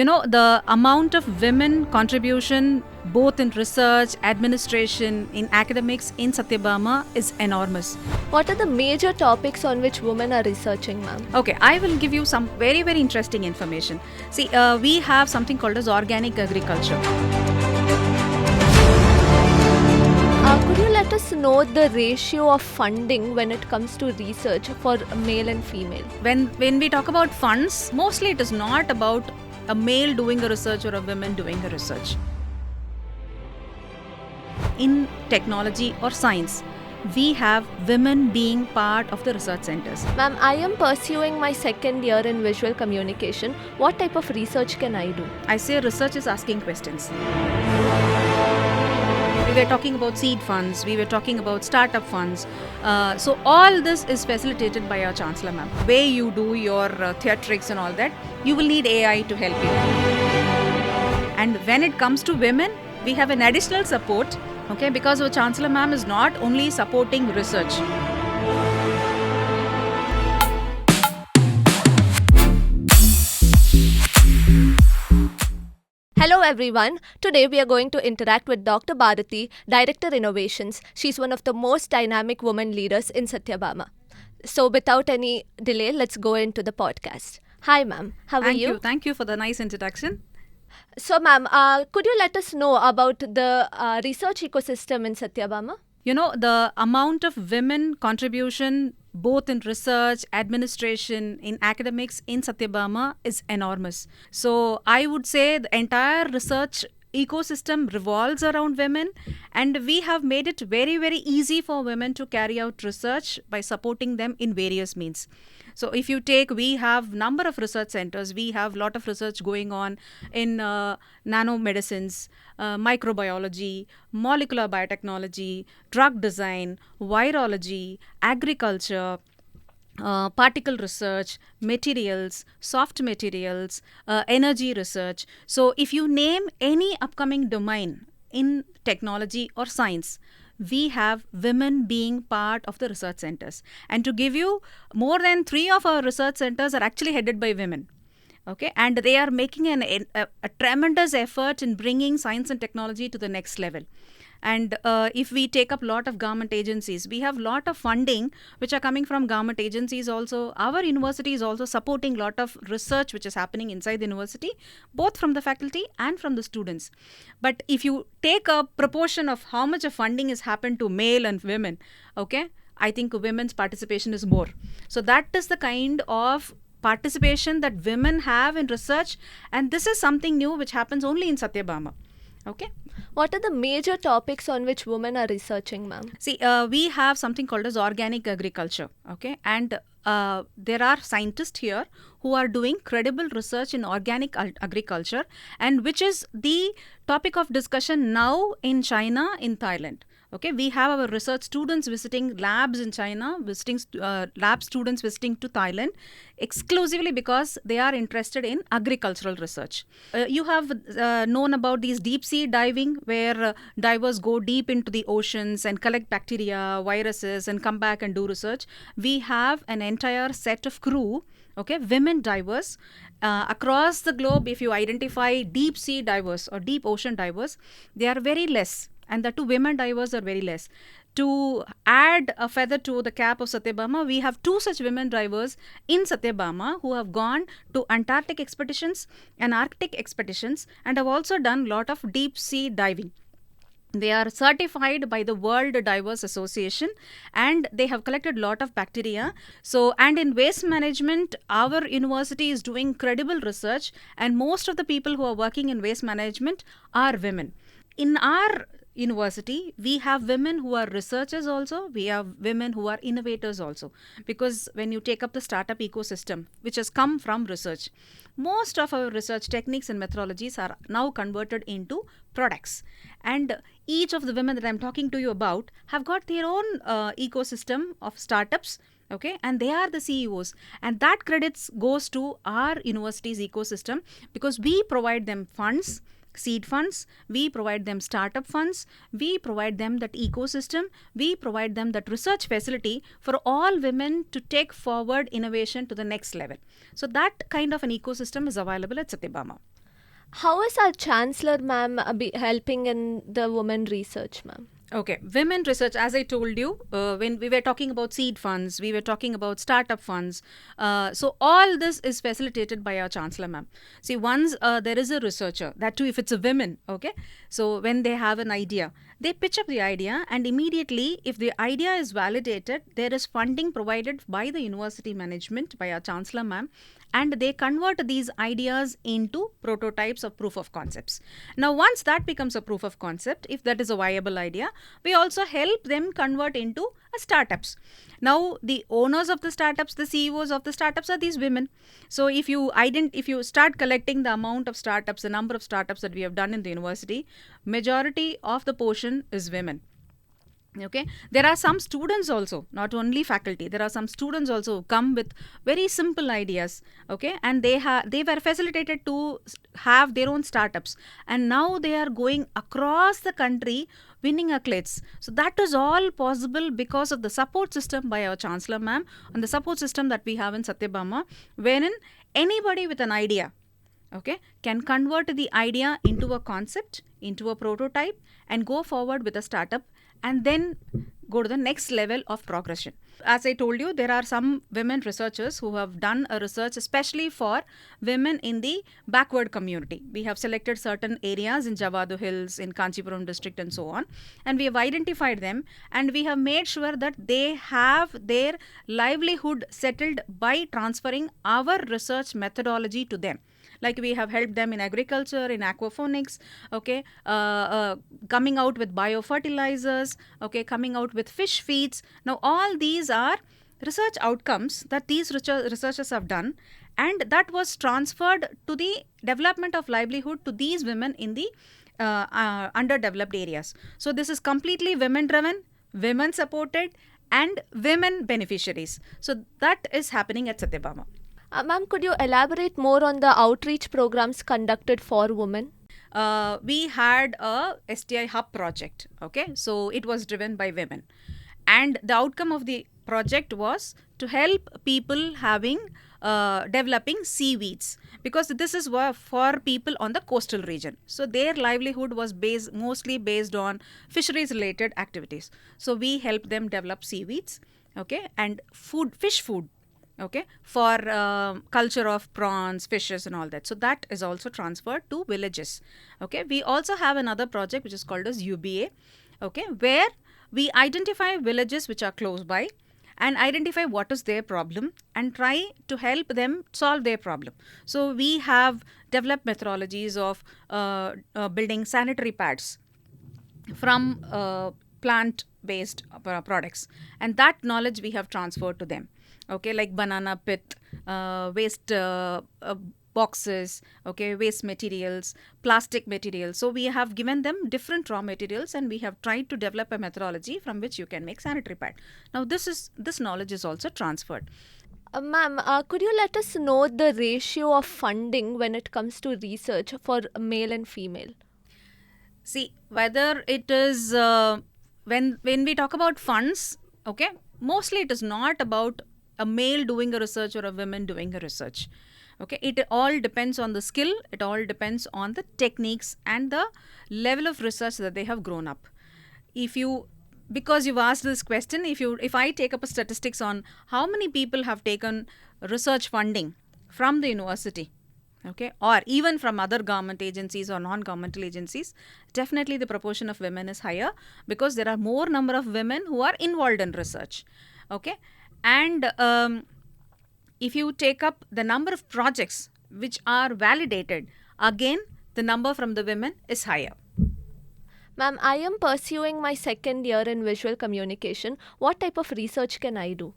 The amount of women contribution both in research, administration, in academics in Satyabama is enormous. What are the major topics on which women are researching, ma'am? Okay, I will give you some very, very interesting information. See, we have something called as organic agriculture. Could you let us know the ratio of funding when it comes to research for male and female? When we talk about funds, mostly it is not about a male doing a research or a woman doing a research. In technology or science, we have women being part of the research centers. Ma'am, I am pursuing my second year in visual communication. What type of research can I do? I say research is asking questions. We were talking about seed funds, we were talking about startup funds. So all this is facilitated by our Chancellor ma'am. Way you do your theatrics and all that, you will need AI to help you. And when it comes to women, we have an additional support, okay, because our Chancellor ma'am is not only supporting research. Hello everyone. Today we are going to interact with Dr. Bharathi, Director Innovations. She's one of the most dynamic women leaders in Satyabama. So without any delay, let's go into the podcast. Hi ma'am, how are you? Thank you for the nice introduction. So ma'am, could you let us know about the research ecosystem in Satyabama? The amount of women contribution both in research, administration, in academics in Satyabama is enormous. So I would say the entire research ecosystem revolves around women, and we have made it very, very easy for women to carry out research by supporting them in various means. So if you take, we have number of research centers, we have lot of research going on in nanomedicines, microbiology, molecular biotechnology, drug design, virology, agriculture, particle research, materials, soft materials, energy research. So if you name any upcoming domain in technology or science, we have women being part of the research centers. And to give you, more than 3 of our research centers are actually headed by women. Okay, and they are making a tremendous effort in bringing science and technology to the next level. And if we take up a lot of government agencies, we have a lot of funding which are coming from government agencies also. Our university is also supporting a lot of research which is happening inside the university, both from the faculty and from the students. But if you take a proportion of how much of funding has happened to male and women, okay, I think women's participation is more. So that is the kind of participation that women have in research, and this is something new which happens only in Satyabama. Okay. What are the major topics on which women are researching, ma'am? See, we have something called as organic agriculture, okay, and there are scientists here who are doing credible research in organic agriculture, and which is the topic of discussion now in China, in Thailand. Okay, we have our research students visiting labs in China, visiting lab students visiting to Thailand exclusively because they are interested in agricultural research. You have known about these deep sea diving, where divers go deep into the oceans and collect bacteria, viruses, and come back and do research. We have an entire set of crew, okay, women divers. Across the globe, if you identify deep sea divers or deep ocean divers, they are very less. And the 2 women divers are very less. To add a feather to the cap of Satyabama, we have 2 such women divers in Satyabama who have gone to Antarctic expeditions and Arctic expeditions, and have also done a lot of deep sea diving. They are certified by the World Divers Association, and they have collected a lot of bacteria. So, and in waste management, our university is doing credible research, and most of the people who are working in waste management are women. In our university, we have women who are researchers also, we have women who are innovators also, because when you take up the startup ecosystem which has come from research, most of our research techniques and methodologies are now converted into products, and each of the women that I'm talking to you about have got their own ecosystem of startups, okay, and they are the CEOs, and that credits goes to our university's ecosystem, because we provide them funds, seed funds, we provide them startup funds, we provide them that ecosystem, we provide them that research facility for all women to take forward innovation to the next level. So that kind of an ecosystem is available at Satyabama. How is our chancellor, ma'am, helping in the women research, ma'am? Okay, women research, as I told you, when we were talking about seed funds, we were talking about startup funds. So, all this is facilitated by our Chancellor, ma'am. See, once there is a researcher, that too, if it's a women, okay, so when they have an idea, they pitch up the idea, and immediately, if the idea is validated, there is funding provided by the university management, by our Chancellor, ma'am, and they convert these ideas into prototypes of proof of concepts. Now, once that becomes a proof of concept, if that is a viable idea, we also help them convert into startups. Now, the owners of the startups, the CEOs of the startups are these women. So, if you start collecting the amount of startups, the number of startups that we have done in the university, majority of the portion is women. Okay, there are some students also, not only faculty, there are some students also who come with very simple ideas. Okay, and they were facilitated to have their own startups, and now they are going across the country winning accolades. So that is all possible because of the support system by our Chancellor, ma'am, and the support system that we have in Satyabama, wherein anybody with an idea, okay, can convert the idea into a concept, into a prototype, and go forward with a startup, and then go to the next level of progression. As I told you, there are some women researchers who have done a research especially for women in the backward community. We have selected certain areas in Javadu Hills, in Kanchipuram district, and so on, and we have identified them, and we have made sure that they have their livelihood settled by transferring our research methodology to them. Like, we have helped them in agriculture, in aquaponics, okay, coming out with biofertilizers, okay, coming out with fish feeds. Now, all these are research outcomes that these researchers have done, and that was transferred to the development of livelihood to these women in the underdeveloped areas. So, this is completely women driven, women supported, and women beneficiaries. So, that is happening at Satyabama. Ma'am, could you elaborate more on the outreach programs conducted for women? We had a STI hub project. Okay, so it was driven by women, and the outcome of the project was to help people having developing seaweeds, because this is for people on the coastal region. So their livelihood was mostly based on fisheries related activities. So we help them develop seaweeds, okay, and fish food, okay, for culture of prawns, fishes, and all that. So that is also transferred to villages. Okay, we also have another project which is called as UBA, okay, where we identify villages which are close by and identify what is their problem and try to help them solve their problem. So we have developed methodologies of building sanitary pads from plant based products, and that knowledge we have transferred to them. Okay, like banana pith, waste boxes, okay, waste materials, plastic materials. So we have given them different raw materials, and we have tried to develop a methodology from which you can make sanitary pad. Now this knowledge is also transferred. Ma'am, could you let us know the ratio of funding when it comes to research for male and female? See, whether it is when we talk about funds, okay, mostly it is not about a male doing a research or a woman doing a research. Okay, it all depends on the skill, it all depends on the techniques and the level of research that they have grown up. Because you've asked this question, if I take up a statistics on how many people have taken research funding from the university, okay, or even from other government agencies or non-governmental agencies, definitely the proportion of women is higher, because there are more number of women who are involved in research. Okay, and if you take up the number of projects which are validated, again the number from the women is higher. Ma'am, I am pursuing my second year in visual communication. What type of research can I do?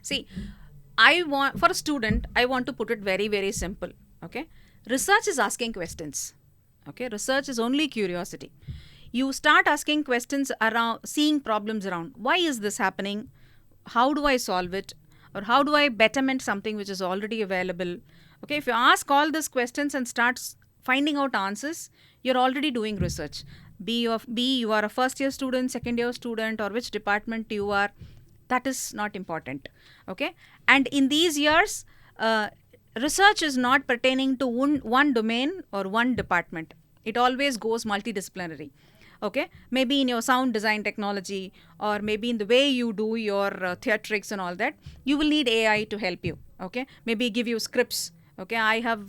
See, for a student, I want to put it very, very simple. Okay, research is asking questions. Okay, research is only curiosity. You start asking questions around, seeing problems around. Why is this happening? How do I solve it? Or how do I betterment something which is already available? Okay, if you ask all these questions and start finding out answers, you're already doing research. Be you are a first year student, second year student, or which department you are, that is not important. Okay, and in these years, research is not pertaining to one domain or one department. It always goes multidisciplinary. Okay, maybe in your sound design technology, or maybe in the way you do your theatrics and all that, you will need AI to help you. Okay, maybe give you scripts. Okay, I have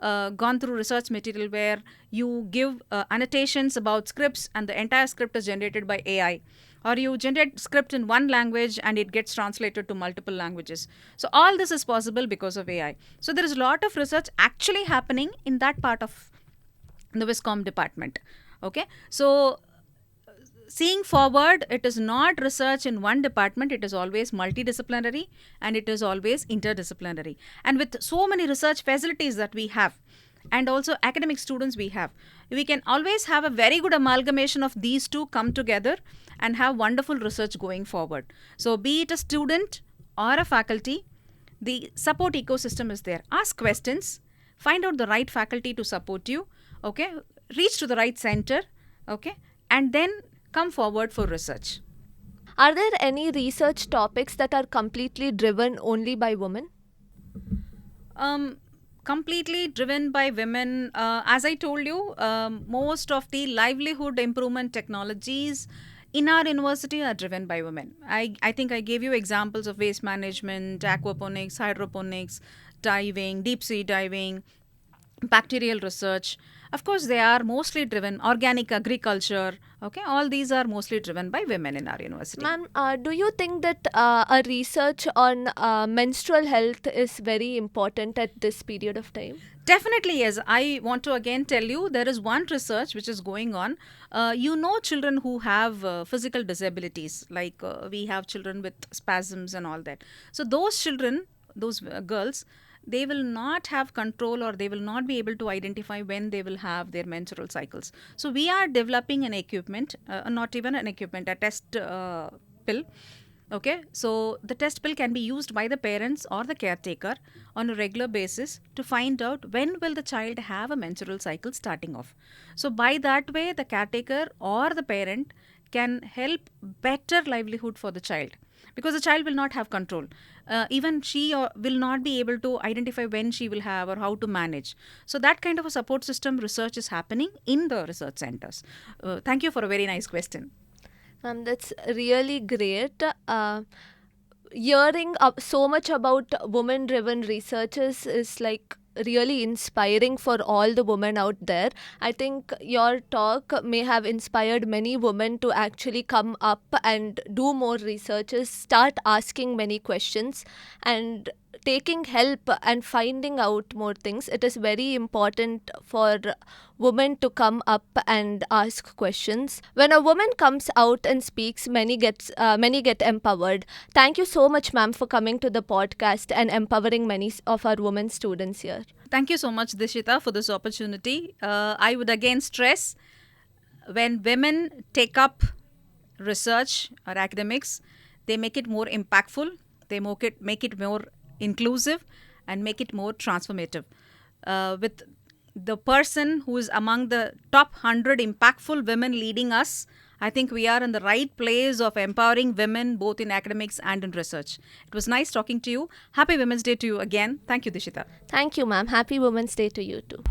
gone through research material where you give annotations about scripts and the entire script is generated by AI, or you generate script in one language and it gets translated to multiple languages. So all this is possible because of AI. So there is a lot of research actually happening in that part of the Viscom department. Okay, so seeing forward, it is not research in one department, it is always multidisciplinary and it is always interdisciplinary. And with so many research facilities that we have, and also academic students we have, we can always have a very good amalgamation of these two come together and have wonderful research going forward. So be it a student or a faculty, the support ecosystem is there. Ask questions, find out the right faculty to support you. Okay, reach to the right center. Okay, and then come forward for research. Are there any research topics that are completely driven only by women? Completely driven by women. As I told you, most of the livelihood improvement technologies in our university are driven by women. I think I gave you examples of waste management, aquaponics, hydroponics, diving, deep sea diving, bacterial research. Of course, they are mostly driven, organic agriculture. Okay, all these are mostly driven by women in our university. Ma'am, do you think that a research on menstrual health is very important at this period of time? Definitely, yes. I want to again tell you there is one research which is going on. Children who have physical disabilities, like we have children with spasms and all that. So, those children, those girls, they will not have control or they will not be able to identify when they will have their menstrual cycles. So, we are developing an equipment, not even an equipment, a test pill. Okay, so the test pill can be used by the parents or the caretaker on a regular basis to find out when will the child have a menstrual cycle starting off. So by that way, the caretaker or the parent can help better livelihood for the child, because the child will not have control. Even she will not be able to identify when she will have or how to manage. So that kind of a support system research is happening in the research centers. Thank you for a very nice question. That's really great. Hearing so much about women-driven researches is like really inspiring for all the women out there. I think your talk may have inspired many women to actually come up and do more researches, start asking many questions, and taking help and finding out more things. It is very important for women to come up and ask questions. When a woman comes out and speaks, many get empowered. Thank you so much, ma'am, for coming to the podcast and empowering many of our women students here. Thank you so much, Dishitha, for this opportunity. I would again stress, when women take up research or academics, they make it more impactful, they make it more inclusive, and make it more transformative. With the person who is among the top 100 impactful women leading us, I think we are in the right place of empowering women both in academics and in research. It was nice talking to you. Happy Women's Day to you again. Thank you, Dishitha. Thank you, ma'am. Happy Women's Day to you too.